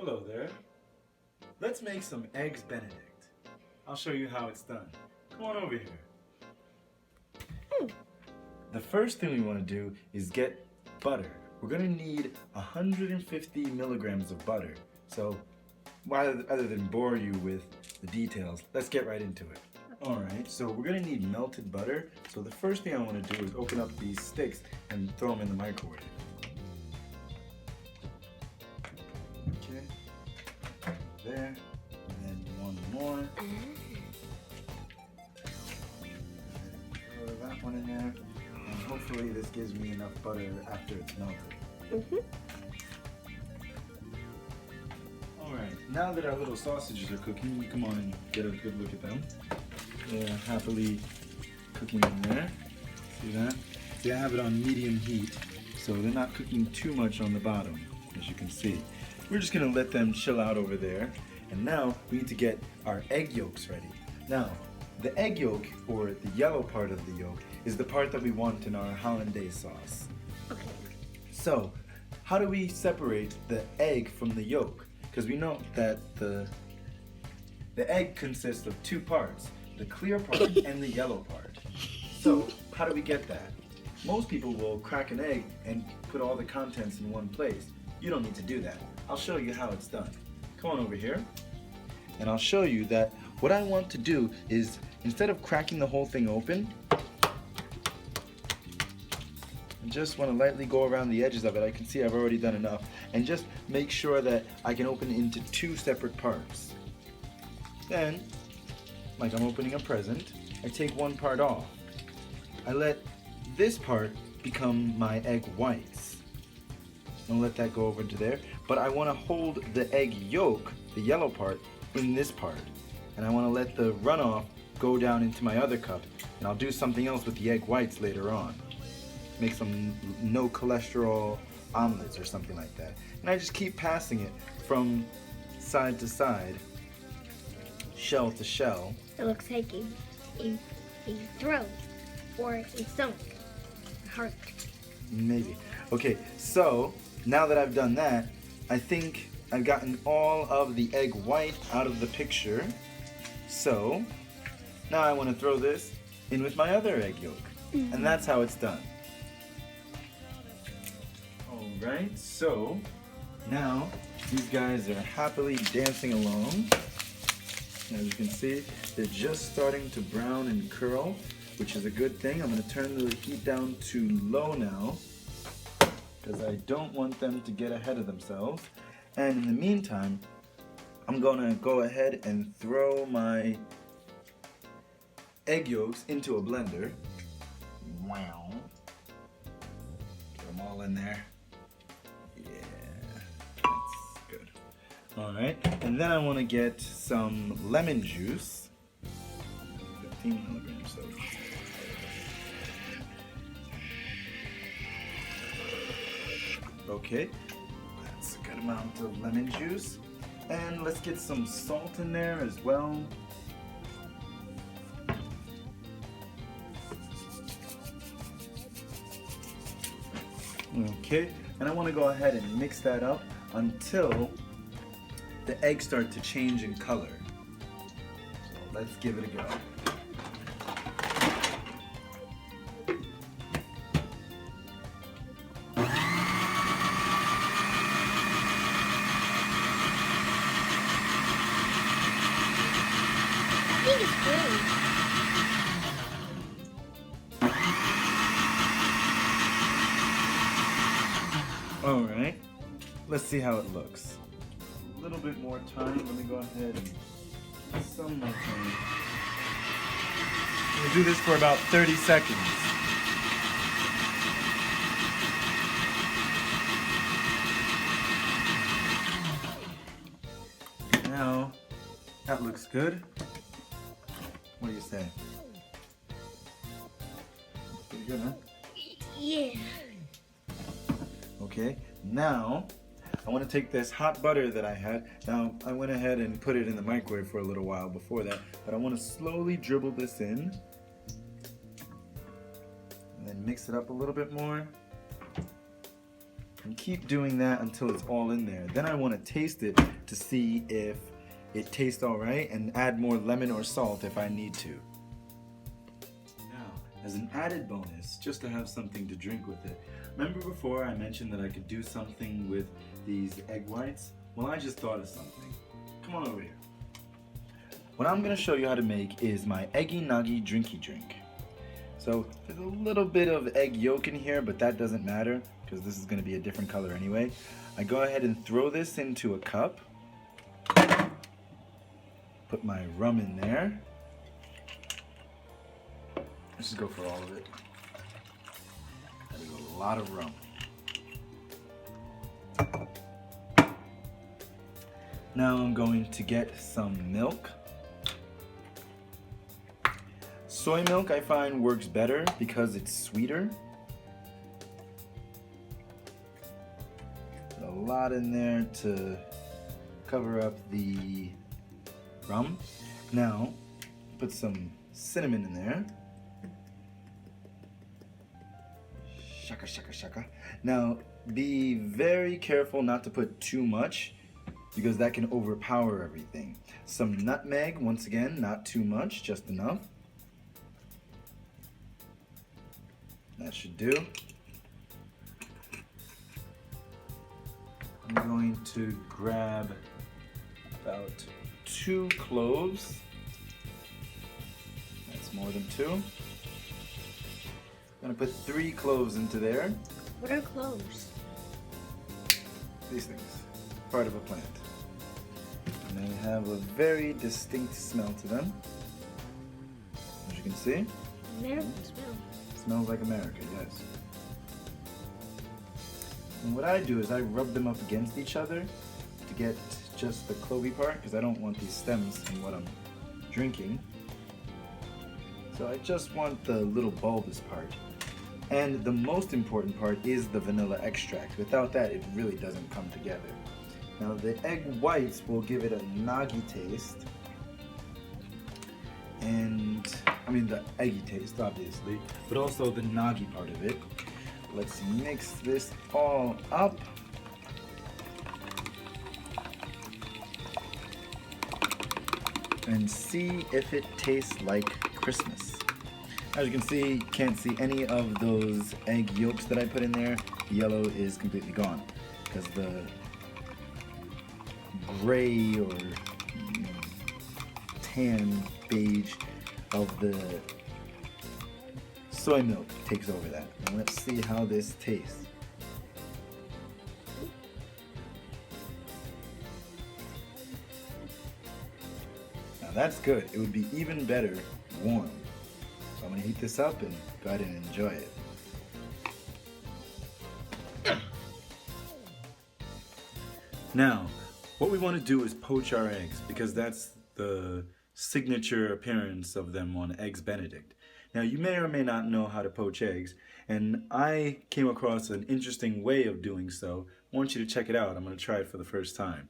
Hello there. Let's make some eggs Benedict. I'll show you how it's done. Come on over here. The first thing we want to do is get butter. We're going to need 150 milligrams of butter. So rather than bore you with the details, let's get right into it. Alright, so we're going to need melted butter. So the first thing I want to do is open up these sticks and throw them in the microwave. Okay, there, and then one more. Throw that one in there, and hopefully this gives me enough butter after it's melted. Alright, now that our little sausages are cooking, we come on and get a good look at them. They're happily cooking in there. See that? See, I have it on medium heat, so they're not cooking too much on the bottom, as you can see. We're just going to let them chill out over there. And now we need to get our egg yolks ready. Now, the egg yolk, or the yellow part of the yolk, is the part that we want in our hollandaise sauce. Okay. So, how do we separate the egg from the yolk? Because we know that the egg consists of two parts, the clear part and the yellow part. So, how do we get that? Most people will crack an egg and put all the contents in one place. You don't need to do that. I'll show you how it's done. Come on over here, and I'll show you that what I want to do is, instead of cracking the whole thing open, I just want to lightly go around the edges of it. I can see I've already done enough, and just make sure that I can open it into two separate parts. Then, like I'm opening a present, I take one part off. I let this part become my egg whites. I'll let that go over into there, but I want to hold the egg yolk, the yellow part, in this part. And I want to let the runoff go down into my other cup, and I'll do something else with the egg whites later on. Make some no cholesterol omelets or something like that. And I just keep passing it from side to side, shell to shell. It looks like a throat or a stomach, a heart. Maybe. Okay, so now that I've done that, I think I've gotten all of the egg white out of the picture. So now I want to throw this in with my other egg yolk. And that's how it's done. Alright, so now these guys are happily dancing along. As you can see, they're just starting to brown and curl, which is a good thing. I'm going to turn the heat down to low now, because I don't want them to get ahead of themselves. And in the meantime, I'm going to go ahead and throw my egg yolks into a blender. Wow. Get them all in there. Yeah, that's good. Alright, and then I want to get some lemon juice. 15 milligrams. So. Okay, that's a good amount of lemon juice. And let's get some salt in there as well. Okay, and I want to go ahead and mix that up until the eggs start to change in color. So let's give it a go. I think it's green. Alright, let's see how it looks. A little bit more time. Let me go ahead and some more time. We'll do this for about 30 seconds. Now, that looks good. What do you say? Pretty good, huh? Yeah. Okay, now I want to take this hot butter that I had. Now, I went ahead and put it in the microwave for a little while before that, but I want to slowly dribble this in. And then mix it up a little bit more. And keep doing that until it's all in there. Then I want to taste it to see if it tastes all right and add more lemon or salt if I need to. Now, as an added bonus, just to have something to drink with it, remember before I mentioned that I could do something with these egg whites? Well, I just thought of something. Come on over here. What I'm going to show you how to make is my Eggy Noggy Drinky Drink. So there's a little bit of egg yolk in here, but that doesn't matter because this is going to be a different color anyway. I go ahead and throw this into a cup. Put my rum in there. Let's just go for all of it. That is a lot of rum. Now I'm going to get some milk. Soy milk I find works better because it's sweeter. Put a lot in there to cover up the rum. Now put some cinnamon in there. Shaka shaka shaka. Now be very careful not to put too much because that can overpower everything. Some nutmeg, once again, not too much, just enough. That should do. I'm going to grab about 2 cloves. That's more than 2. I'm gonna put 3 cloves into there. What are cloves? These things, part of a plant. And they have a very distinct smell to them. As you can see. American smell. Smells like America, yes. And what I do is I rub them up against each other to get just the clovey part because I don't want these stems in what I'm drinking. So I just want the little bulbous part. And the most important part is the vanilla extract. Without that, it really doesn't come together. Now the egg whites will give it a noggy taste. And, I mean the eggy taste, obviously, but also the noggy part of it. Let's mix this all up. And see if it tastes like Christmas. As you can see, can't see any of those egg yolks that I put in there. The yellow is completely gone because the gray or tan beige of the soy milk takes over that. Now let's see how this tastes. Now that's good. It would be even better warm. So I'm going to heat this up and go ahead and enjoy it. Now, what we want to do is poach our eggs because that's the signature appearance of them on Eggs Benedict. Now, you may or may not know how to poach eggs, and I came across an interesting way of doing so. I want you to check it out. I'm going to try it for the first time.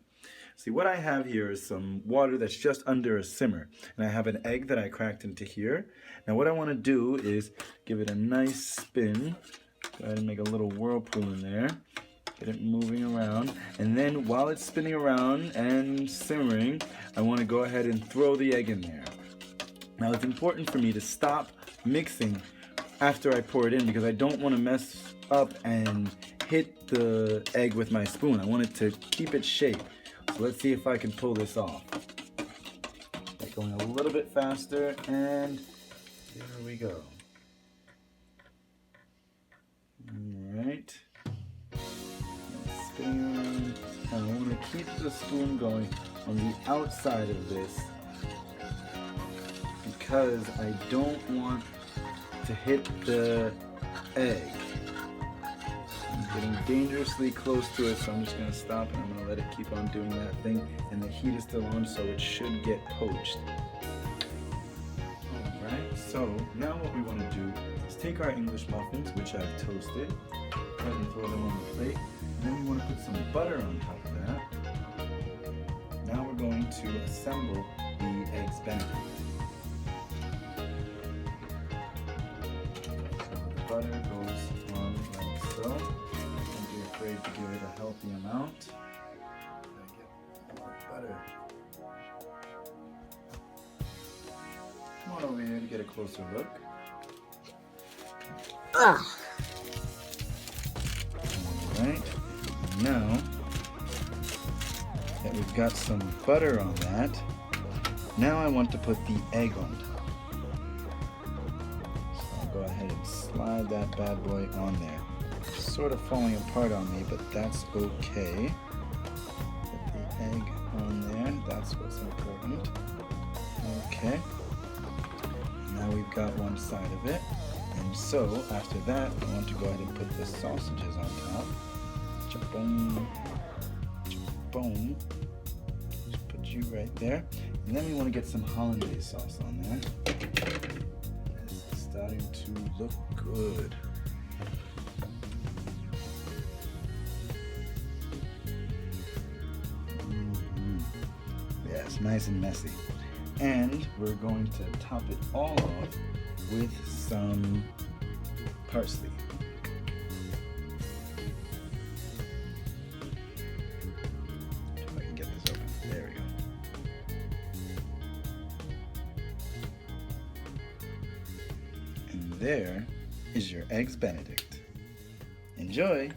See, what I have here is some water that's just under a simmer, and I have an egg that I cracked into here. Now, what I want to do is give it a nice spin. Go ahead and make a little whirlpool in there. Get it moving around, and then while it's spinning around and simmering, I want to go ahead and throw the egg in there. Now it's important for me to stop mixing after I pour it in because I don't want to mess up and hit the egg with my spoon. I want it to keep its shape. So let's see if I can pull this off. Going a little bit faster, and there we go. Alright. Spinning around. And I want to keep the spoon going on the outside of this because I don't want to hit the egg. I'm getting dangerously close to it, so I'm just going to stop and I'm going to let it keep on doing that thing. And the heat is still on, so it should get poached. Alright, so now what we want to do is take our English muffins, which I've toasted, go ahead and throw them on the plate. And then we want to put some butter on top of that. Now we're going to assemble the Eggs Benedict. So the butter goes on like so. Don't be afraid to amount. Gotta get more butter. Come on over here to get a closer look. Ugh. Alright, now that we've got some butter on that, now I want to put the egg on top. So I'll go ahead and slide that bad boy on there. It's sort of falling apart on me, but that's okay. Put the egg on there, that's what's important. Okay. Now we've got one side of it. And so, after that, I want to go ahead and put the sausages on top. Cha-boom. Cha-boom. Just put you right there. And then we want to get some hollandaise sauce on there. This is starting to look good. Yeah, it's nice and messy. And we're going to top it all off with some parsley. If I can get this open. There we go. And there is your Eggs Benedict. Enjoy!